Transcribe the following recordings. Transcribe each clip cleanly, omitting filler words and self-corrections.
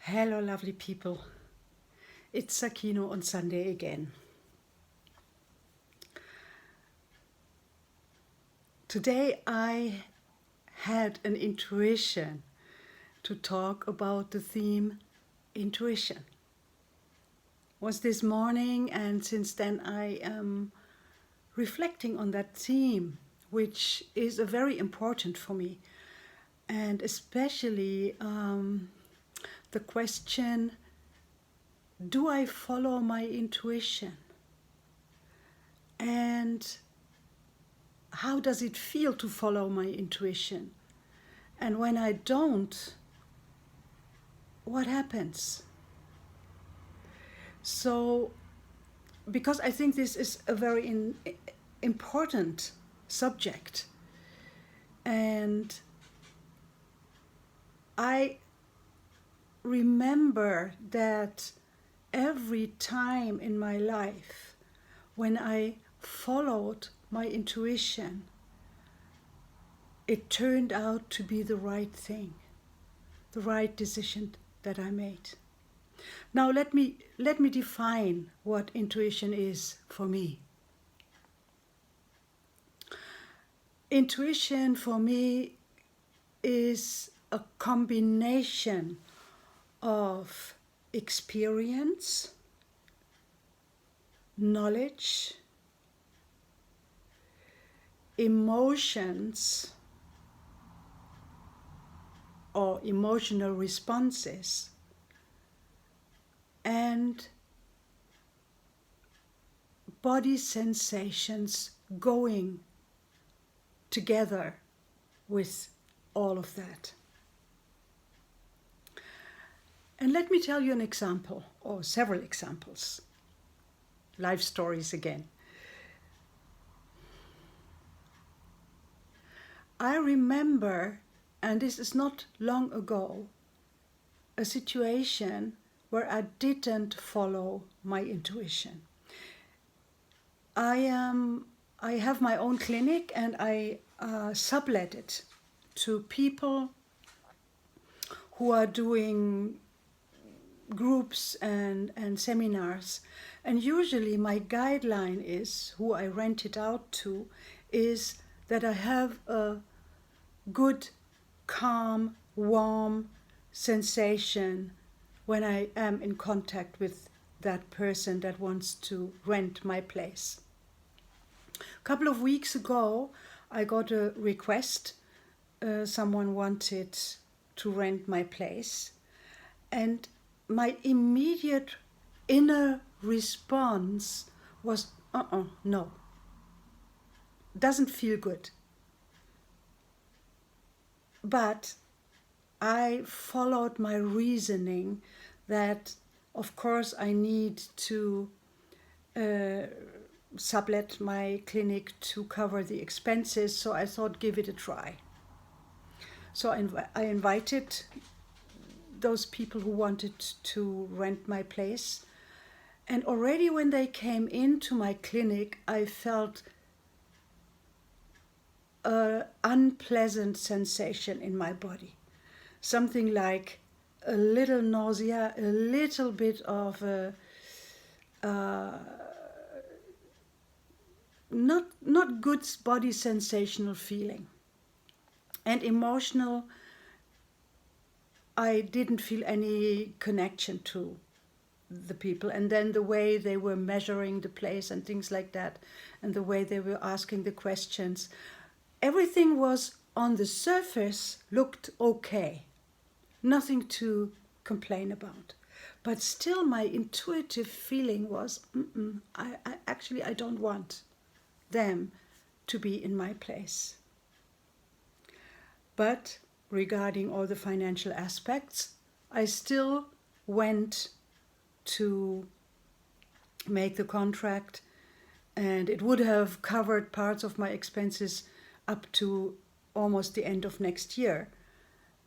Hello, lovely people. It's Sakino on Sunday again. Today I had an intuition to talk about the theme intuition. It was this morning, and since then I am reflecting on that theme, which is a very important for me, and especially the question, do I follow my intuition? And how does it feel to follow my intuition? And when I don't, what happens? So, because I think this is a very important subject, and I remember that every time in my life when I followed my intuition, it turned out to be the right thing, the right decision that I made. Now let me define what intuition is for me. Intuition for me is a combination of experience, knowledge, emotions or emotional responses, and body sensations going together with all of that. And let me tell you an example, or several examples, life stories again. I remember, and this is not long ago, a situation where I didn't follow my intuition. I have my own clinic, and I sublet it to people who are doing groups and seminars. And usually my guideline is, who I rent it out to, is that I have a good, calm, warm sensation when I am in contact with that person that wants to rent my place. A couple of weeks ago, I got a request. Someone wanted to rent my place, and my immediate inner response was, no, doesn't feel good. But I followed my reasoning that, of course, I need to sublet my clinic to cover the expenses, so I thought, give it a try. So I invited those people who wanted to rent my place, and already when they came into my clinic, I felt an unpleasant sensation in my body. Something like a little nausea, a little bit of a not good body sensational feeling. And emotional, I didn't feel any connection to the people. And then the way they were measuring the place and things like that, and the way they were asking the questions, everything was on the surface looked okay. Nothing to complain about. But still my intuitive feeling was, I don't want them to be in my place. But regarding all the financial aspects, I still went to make the contract, and it would have covered parts of my expenses up to almost the end of next year.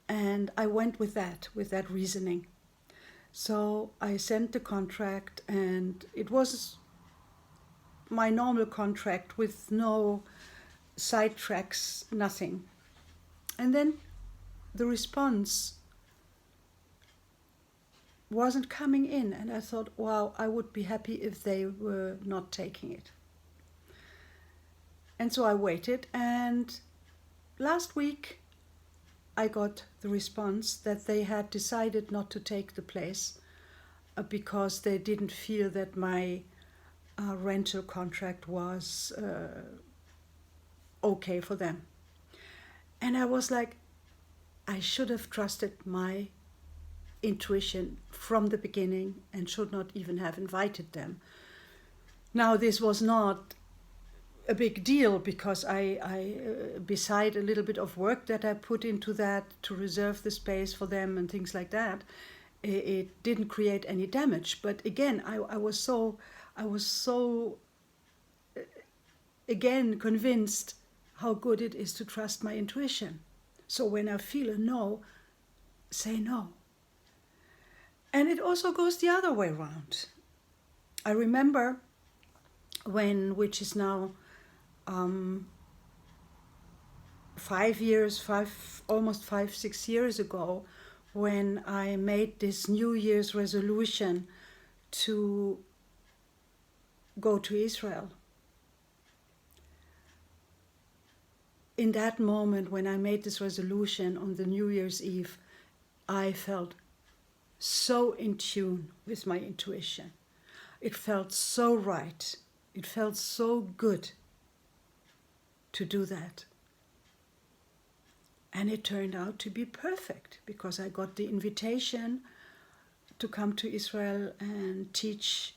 And I went with that reasoning. So I sent the contract, and it was my normal contract with no sidetracks, nothing. And then the response wasn't coming in. And I thought, wow, I would be happy if they were not taking it. And so I waited, and last week I got the response that they had decided not to take the place because they didn't feel that my rental contract was okay for them. And I was like, I should have trusted my intuition from the beginning and should not even have invited them. Now, this was not a big deal because beside a little bit of work that I put into that to reserve the space for them and things like that, it didn't create any damage. But again, I was so again convinced how good it is to trust my intuition. So when I feel a no, say no. And it also goes the other way around. I remember which is now 6 years ago, when I made this New Year's resolution to go to Israel. In that moment, when I made this resolution on the New Year's Eve, I felt so in tune with my intuition. It felt so right. It felt so good to do that. And it turned out to be perfect because I got the invitation to come to Israel and teach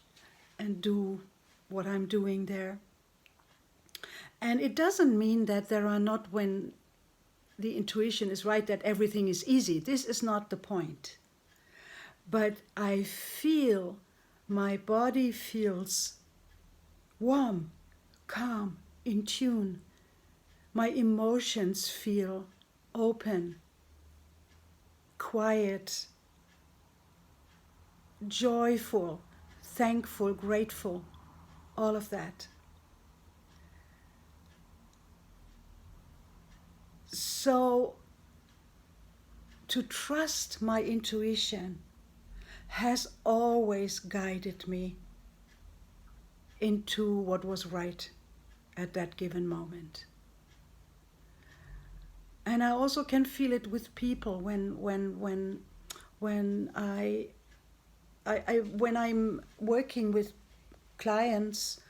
and do what I'm doing there. And it doesn't mean that there are not, when the intuition is right, that everything is easy. This is not the point. But I feel, my body feels warm, calm, in tune. My emotions feel open, quiet, joyful, thankful, grateful, all of that. So, to trust my intuition has always guided me into what was right at that given moment. And I also can feel it with people when I'm working with clients.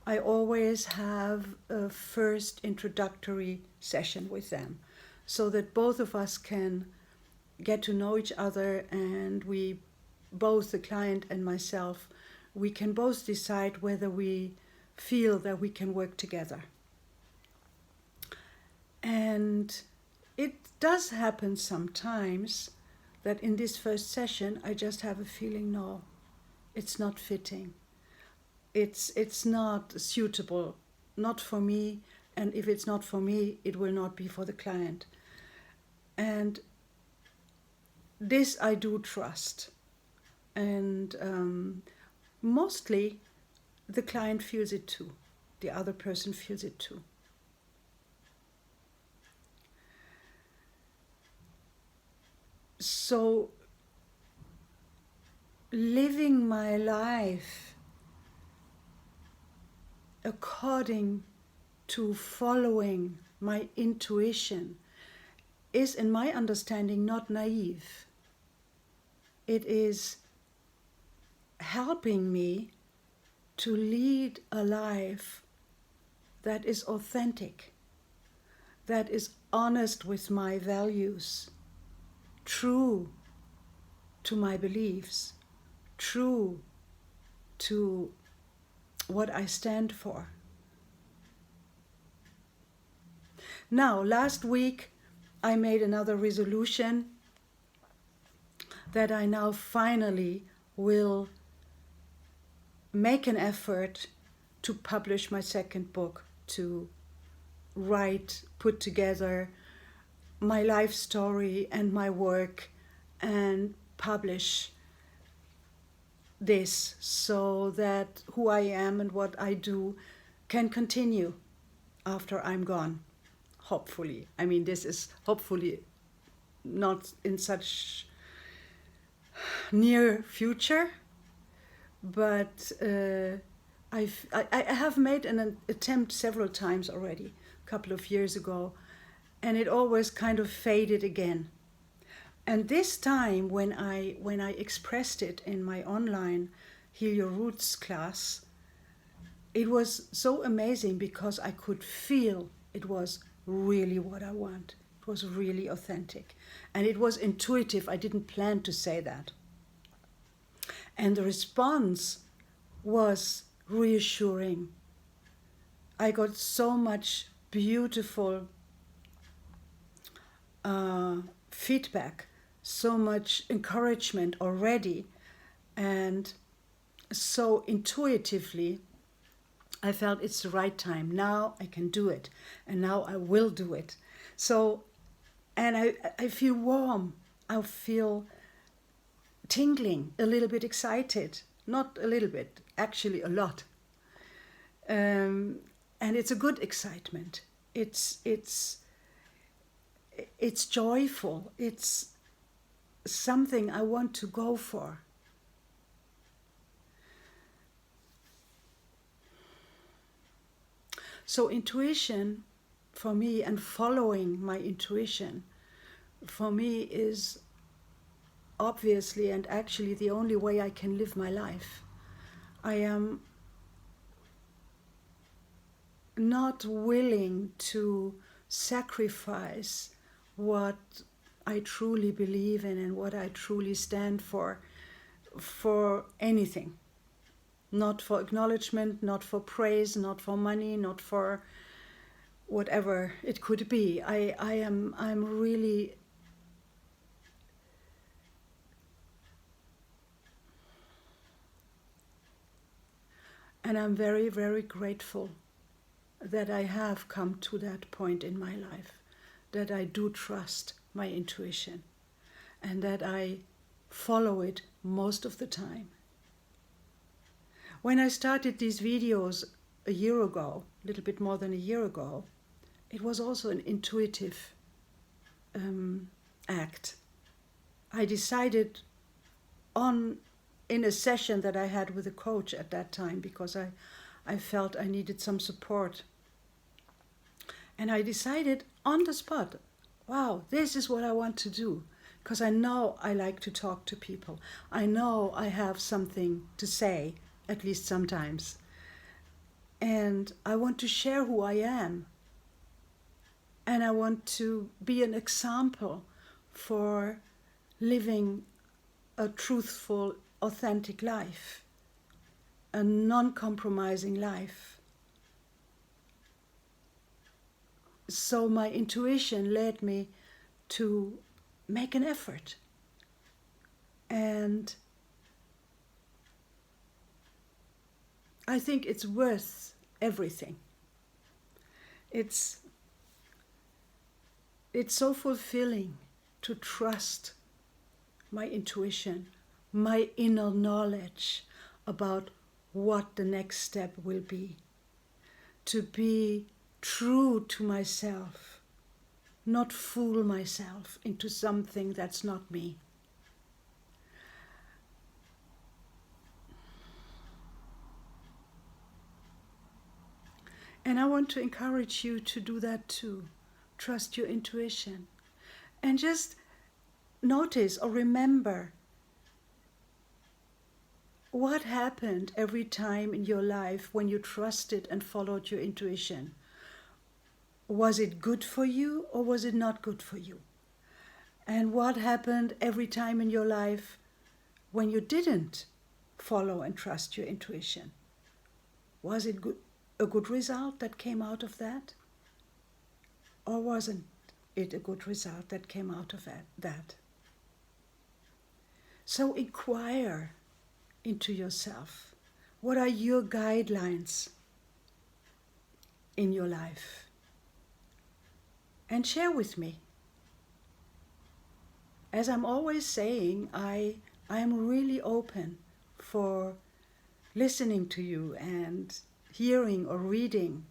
I always have a first introductory session with them so that both of us can get to know each other, and we, both the client and myself, we can both decide whether we feel that we can work together. And it does happen sometimes that in this first session I just have a feeling, no, it's not fitting. It's not suitable, not for me, and if it's not for me, it will not be for the client. And this I do trust. And mostly the client feels it too. The other person feels it too. So living my life according to following my intuition is, in my understanding, not naive. It is helping me to lead a life that is authentic, that is honest with my values, true to my beliefs, true to what I stand for. Now, last week I made another resolution that I now finally will make an effort to publish my second book, to write, put together my life story and my work and publish this so that who I am and what I do can continue after I'm gone, hopefully. I mean, this is hopefully not in such near future, but I have made an attempt several times already, a couple of years ago, and it always kind of faded again. And this time, when I expressed it in my online Heal Your Roots class, it was so amazing because I could feel it was really what I want. It was really authentic. And it was intuitive. I didn't plan to say that. And the response was reassuring. I got so much beautiful feedback, so much encouragement already, and so intuitively I felt it's the right time. Now I can do it, and now I will do it. So, and I feel warm. I feel tingling, a little bit excited. Not a little bit, actually a lot. And it's a good excitement. It's joyful. It's something I want to go for. So intuition for me, and following my intuition for me, is obviously and actually the only way I can live my life. I am not willing to sacrifice what I truly believe in and what I truly stand for anything. Not for acknowledgement, not for praise, not for money, not for whatever it could be. I'm really and I'm very, very grateful that I have come to that point in my life, that I do trust my intuition and that I follow it most of the time. When I started these videos a year ago, a little bit more than a year ago, it was also an intuitive act. I decided in a session that I had with a coach at that time, because I felt I needed some support. And I decided on the spot, wow, this is what I want to do. Because I know I like to talk to people. I know I have something to say, at least sometimes. And I want to share who I am. And I want to be an example for living a truthful, authentic life, a non-compromising life. So my intuition led me to make an effort. And I think it's worth everything. It's so fulfilling to trust my intuition, my inner knowledge about what the next step will be. To be true to myself, not fool myself into something that's not me. And I want to encourage you to do that too. Trust your intuition. And just notice or remember what happened every time in your life when you trusted and followed your intuition. Was it good for you or was it not good for you? And what happened every time in your life when you didn't follow and trust your intuition? Was it a good result that came out of that? Or wasn't it a good result that came out of that? So inquire into yourself. What are your guidelines in your life? And share with me. As I'm always saying, I am really open for listening to you and hearing or reading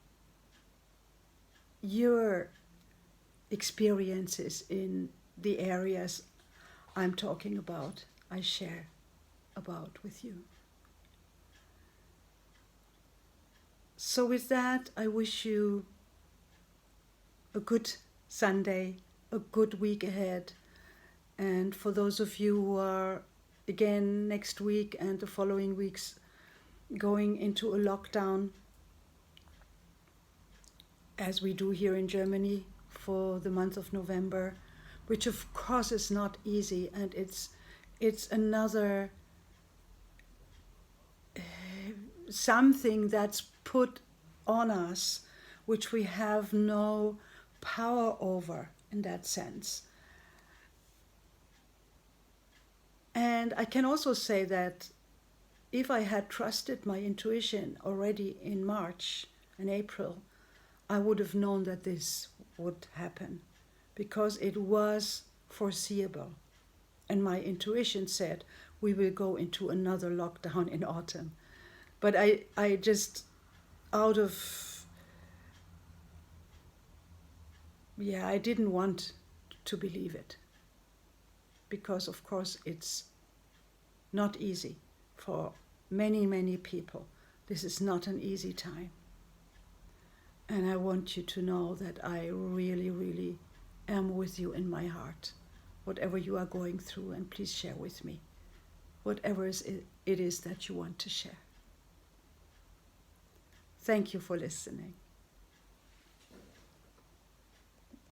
your experiences in the areas I'm talking about. I share about with you. So with that, I wish you a good Sunday, a good week ahead. And for those of you who are again next week and the following weeks going into a lockdown, as we do here in Germany for the month of November, which of course is not easy, and it's another something that's put on us which we have no power over in that sense. And I can also say that if I had trusted my intuition already in March and April, I would have known that this would happen because it was foreseeable. And my intuition said we will go into another lockdown in autumn. But I just, out of, I didn't want to believe it. Because, of course, it's not easy for many, many people. This is not an easy time. And I want you to know that I really, really am with you in my heart. Whatever you are going through, and please share with me whatever it is that you want to share. Thank you for listening.